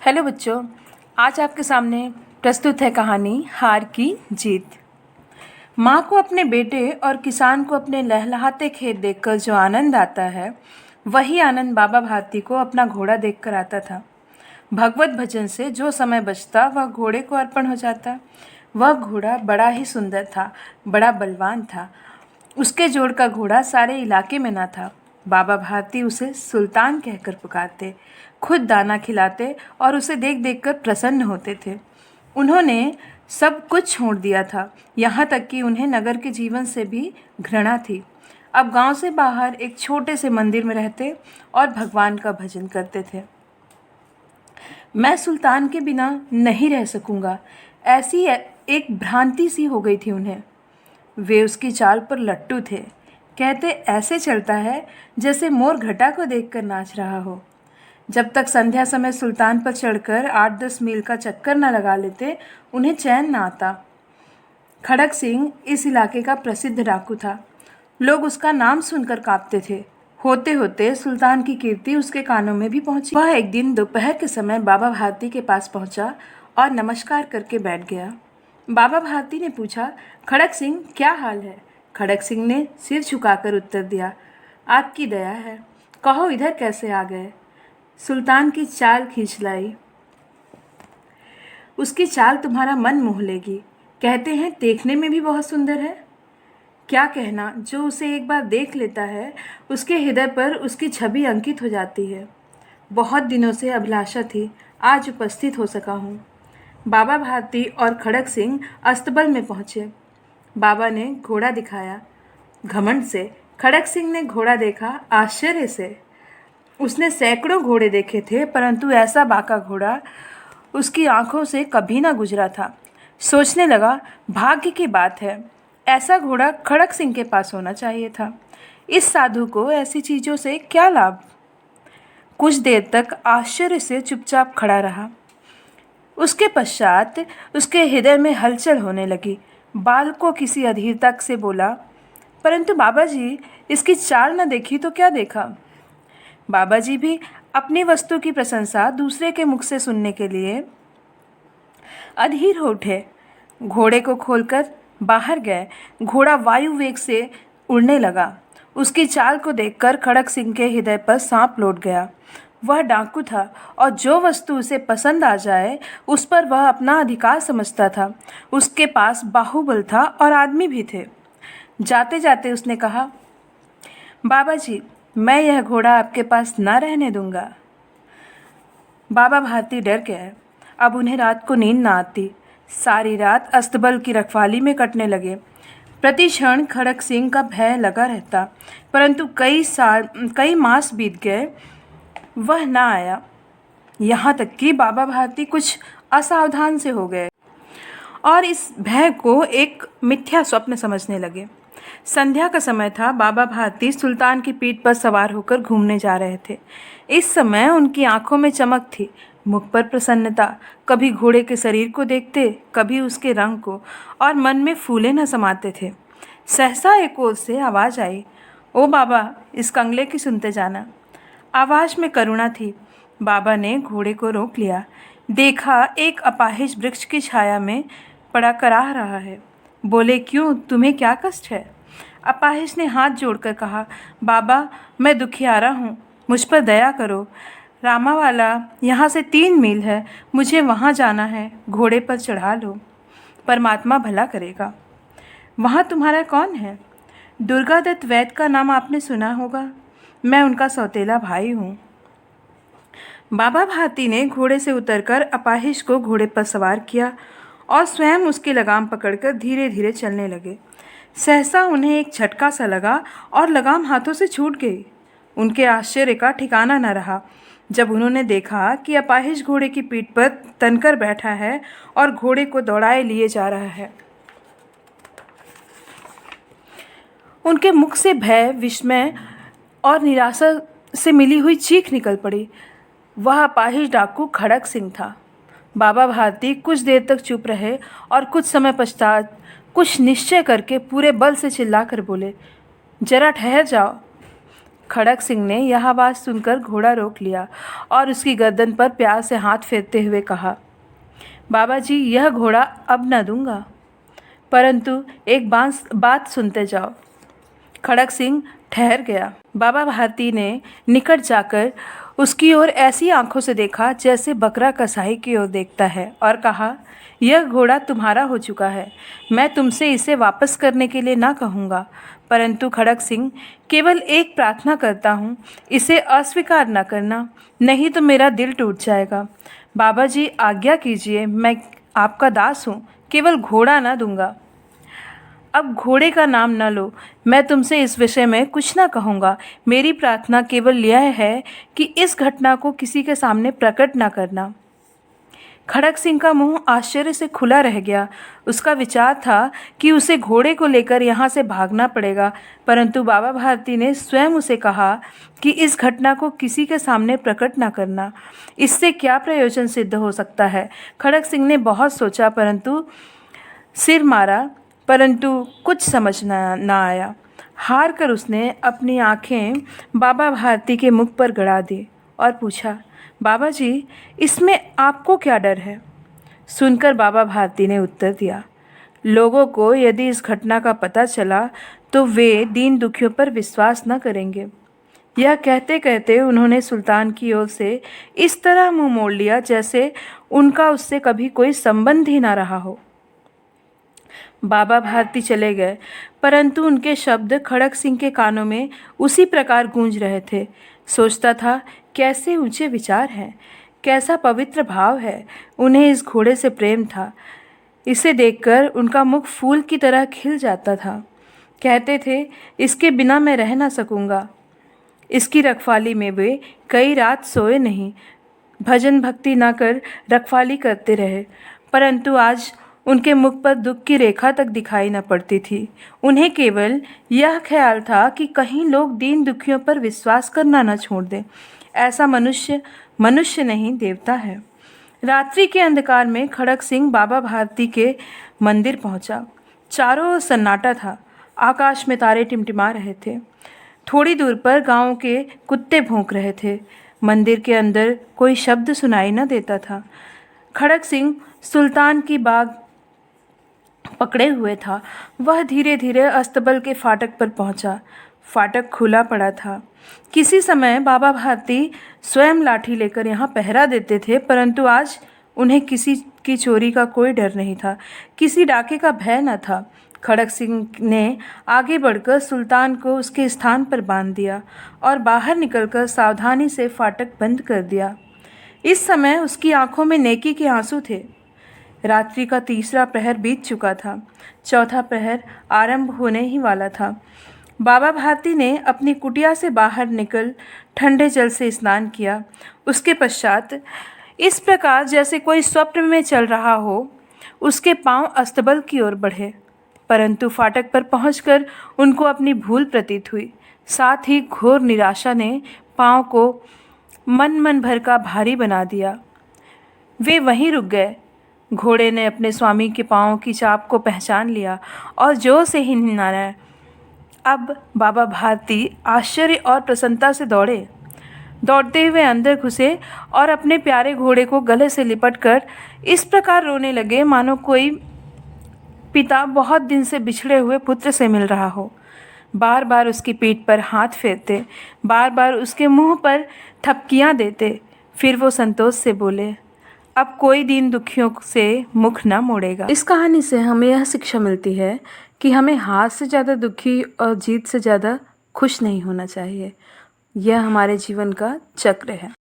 Hello बच्चों, आज आपके सामने प्रस्तुत है कहानी हार की जीत। माँ को अपने बेटे और किसान को अपने लहलहाते खेत देखकर जो आनंद आता है, वही आनंद बाबा भारती को अपना घोड़ा देखकर आता था। भगवत भजन से जो समय बचता वह घोड़े को अर्पण हो जाता। वह घोड़ा बड़ा ही सुंदर था, बड़ा बलवान था। उसके जोड़ का घोड़ा सारे इलाके में ना था। बाबा भारती उसे सुल्तान कहकर पुकारते, खुद दाना खिलाते और उसे देख देख कर प्रसन्न होते थे। उन्होंने सब कुछ छोड़ दिया था, यहाँ तक कि उन्हें नगर के जीवन से भी घृणा थी। अब गांव से बाहर एक छोटे से मंदिर में रहते और भगवान का भजन करते थे। मैं सुल्तान के बिना नहीं रह सकूंगा, ऐसी एक भ्रांति सी हो गई थी उन्हें। वे उसकी चाल पर लट्टू थे। कहते ऐसे चलता है जैसे मोर घटा को देखकर नाच रहा हो। जब तक संध्या समय सुल्तान पर चढ़कर 8-10 मील का चक्कर न लगा लेते, उन्हें चैन न आता। खड़क सिंह इस इलाके का प्रसिद्ध डाकू था। लोग उसका नाम सुनकर कांपते थे। होते होते सुल्तान की कीर्ति उसके कानों में भी पहुंची। वह एक दिन दोपहर के समय बाबा भारती के पास पहुंचा और नमस्कार करके बैठ गया। बाबा भारती ने पूछा, खड़क सिंह क्या हाल है? खड़क सिंह ने सिर झुकाकर उत्तर दिया, आपकी दया है। कहो इधर कैसे आ गए? सुल्तान की चाल खींच लाई। उसकी चाल तुम्हारा मन मोह लेगी। कहते हैं देखने में भी बहुत सुंदर है। क्या कहना, जो उसे एक बार देख लेता है उसके हृदय पर उसकी छवि अंकित हो जाती है। बहुत दिनों से अभिलाषा थी, आज उपस्थित हो सका हूँ। बाबा भारती और खड़क सिंह अस्तबल में पहुँचे। बाबा ने घोड़ा दिखाया। घमंड से खड़क सिंह ने घोड़ा देखा, आश्चर्य से। उसने सैकड़ों घोड़े देखे थे, परंतु ऐसा बाका घोड़ा उसकी आंखों से कभी ना गुजरा था। सोचने लगा, भाग्य की बात है, ऐसा घोड़ा खड़क सिंह के पास होना चाहिए था। इस साधु को ऐसी चीज़ों से क्या लाभ? कुछ देर तक आश्चर्य से चुपचाप खड़ा रहा। उसके पश्चात उसके हृदय में हलचल होने लगी। बाल को किसी अधीरता से बोला, परंतु बाबा जी, इसकी चाल न देखी तो क्या देखा? बाबा जी भी अपनी वस्तु की प्रशंसा दूसरे के मुख से सुनने के लिए अधीर हो उठे। घोड़े को खोलकर बाहर गए। घोड़ा वायु वेग से उड़ने लगा। उसकी चाल को देखकर खड़क सिंह के हृदय पर सांप लौट गया। वह डाकू था और जो वस्तु उसे पसंद आ जाए उस पर वह अपना अधिकार समझता था। उसके पास बाहुबल था और आदमी भी थे। जाते जाते उसने कहा, बाबा जी, मैं यह घोड़ा आपके पास ना रहने दूंगा। बाबा भारती डर गए। अब उन्हें रात को नींद ना आती। सारी रात अस्तबल की रखवाली में कटने लगे। प्रति क्षण खड़क सिंह का भय लगा रहता, परंतु कई मास बीत गए, वह ना आया। यहाँ तक कि बाबा भारती कुछ असावधान से हो गए और इस भय को एक मिथ्या स्वप्न समझने लगे। संध्या का समय था। बाबा भारती सुल्तान की पीठ पर सवार होकर घूमने जा रहे थे। इस समय उनकी आंखों में चमक थी, मुख पर प्रसन्नता। कभी घोड़े के शरीर को देखते, कभी उसके रंग को, और मन में फूले न समाते थे। सहसा एक ओर से आवाज़ आई, ओ बाबा, इस कंगले की सुनते जाना। आवाज़ में करुणा थी। बाबा ने घोड़े को रोक लिया। देखा एक अपाहिज वृक्ष की छाया में पड़ा कराह रहा है। बोले, क्यों, तुम्हें क्या कष्ट है? अपाहिज ने हाथ जोड़कर कहा, बाबा, मैं दुखियारा हूँ, मुझ पर दया करो। रामावाला यहाँ से 3 मील है, मुझे वहाँ जाना है, घोड़े पर चढ़ा लो, परमात्मा भला करेगा। वहाँ तुम्हारा कौन है? दुर्गादत्त वैद्य का नाम आपने सुना होगा, मैं उनका सौतेला भाई हूँ। बाबा भारती ने घोड़े से उतरकर अपाहिज को घोड़े पर सवार किया और स्वयं उसकी लगाम पकड़कर धीरे धीरे चलने लगे। सहसा उन्हें एक झटका सा लगा और लगाम हाथों से छूट गई। उनके आश्चर्य का ठिकाना न रहा जब उन्होंने देखा कि अपाहिज घोड़े की पीठ पर तनकर बैठा है और घोड़े को दौड़ाए लिए जा रहा है। उनके मुख से भय, विस्मय और निराशा से मिली हुई चीख निकल पड़ी। वह अपाहिज डाकू खड़क सिंह था। बाबा भारती कुछ देर तक चुप रहे और कुछ समय पश्चात कुछ निश्चय करके पूरे बल से चिल्लाकर बोले, जरा ठहर जाओ। खड़क सिंह ने यह आवाज़ सुनकर घोड़ा रोक लिया और उसकी गर्दन पर प्यार से हाथ फेरते हुए कहा, बाबा जी, यह घोड़ा अब न दूंगा, परंतु एक बात सुनते जाओ। खड़क सिंह ठहर गया। बाबा भारती ने निकट जाकर उसकी ओर ऐसी आंखों से देखा जैसे बकरा कसाई की ओर देखता है और कहा, यह घोड़ा तुम्हारा हो चुका है। मैं तुमसे इसे वापस करने के लिए ना कहूँगा, परंतु खड़क सिंह, केवल एक प्रार्थना करता हूँ, इसे अस्वीकार न करना, नहीं तो मेरा दिल टूट जाएगा। बाबा जी, आज्ञा कीजिए, मैं आपका दास हूँ, केवल घोड़ा ना दूंगा। अब घोड़े का नाम न लो, मैं तुमसे इस विषय में कुछ ना कहूँगा। मेरी प्रार्थना केवल यह है कि इस घटना को किसी के सामने प्रकट ना करना। खड़क सिंह का मुंह आश्चर्य से खुला रह गया। उसका विचार था कि उसे घोड़े को लेकर यहाँ से भागना पड़ेगा, परंतु बाबा भारती ने स्वयं उसे कहा कि इस घटना को किसी के सामने प्रकट ना करना। इससे क्या प्रयोजन सिद्ध हो सकता है? खड़क सिंह ने बहुत सोचा, परंतु सिर मारा, परंतु कुछ समझ ना आया। हार कर उसने अपनी आंखें बाबा भारती के मुख पर गड़ा दी और पूछा, बाबा जी, इसमें आपको क्या डर है? सुनकर बाबा भारती ने उत्तर दिया, लोगों को यदि इस घटना का पता चला तो वे दीन दुखियों पर विश्वास न करेंगे। यह कहते कहते उन्होंने सुल्तान की ओर से इस तरह मुंह मोड़ लिया जैसे उनका उससे कभी कोई संबंध ही ना रहा हो। बाबा भारती चले गए, परंतु उनके शब्द खड़क सिंह के कानों में उसी प्रकार गूंज रहे थे। सोचता था, कैसे ऊंचे विचार हैं, कैसा पवित्र भाव है। उन्हें इस घोड़े से प्रेम था। इसे देखकर उनका मुख फूल की तरह खिल जाता था। कहते थे, इसके बिना मैं रह ना सकूँगा। इसकी रखवाली में वे कई रात सोए नहीं, भजन भक्ति ना कर रखवाली करते रहे, परंतु आज उनके मुख पर दुख की रेखा तक दिखाई न पड़ती थी। उन्हें केवल यह ख्याल था कि कहीं लोग दीन दुखियों पर विश्वास करना न छोड़ दें। ऐसा मनुष्य नहीं, देवता है। रात्रि के अंधकार में खड़क सिंह बाबा भारती के मंदिर पहुंचा। चारों ओर सन्नाटा था। आकाश में तारे टिमटिमा रहे थे। थोड़ी दूर पर गांव के कुत्ते भौंक रहे थे। मंदिर के अंदर कोई शब्द सुनाई न देता था। खड़क सिंह सुल्तान की बाग पकड़े हुए था। वह धीरे धीरे अस्तबल के फाटक पर पहुंचा। फाटक खुला पड़ा था। किसी समय बाबा भारती स्वयं लाठी लेकर यहाँ पहरा देते थे, परंतु आज उन्हें किसी की चोरी का कोई डर नहीं था, किसी डाके का भय न था। खड़क सिंह ने आगे बढ़कर सुल्तान को उसके स्थान पर बांध दिया और बाहर निकलकर सावधानी से फाटक बंद कर दिया। इस समय उसकी आंखों में नेकी के आंसू थे। रात्रि का तीसरा प्रहर बीत चुका था। चौथा प्रहर आरंभ होने ही वाला था। बाबा भारती ने अपनी कुटिया से बाहर निकल ठंडे जल से स्नान किया। उसके पश्चात इस प्रकार जैसे कोई स्वप्न में चल रहा हो, उसके पांव अस्तबल की ओर बढ़े, परंतु फाटक पर पहुंचकर उनको अपनी भूल प्रतीत हुई। साथ ही घोर निराशा ने पांव को मन भर का भारी बना दिया। वे वहीं रुक गए। घोड़े ने अपने स्वामी के पांव की चाप को पहचान लिया और जोर से हिनहिनाया। अब बाबा भारती आश्चर्य और प्रसन्नता से दौड़ते हुए अंदर घुसे और अपने प्यारे घोड़े को गले से लिपटकर इस प्रकार रोने लगे मानो कोई पिता बहुत दिन से बिछड़े हुए पुत्र से मिल रहा हो। बार बार उसकी पीठ पर हाथ फेरते, बार बार उसके मुंह पर थपकियां देते। फिर वो संतोष से बोले, अब कोई दीन दुखियों से मुख न मोड़ेगा। इस कहानी से हमें यह शिक्षा मिलती है कि हमें हार से ज़्यादा दुखी और जीत से ज़्यादा खुश नहीं होना चाहिए। यह हमारे जीवन का चक्र है।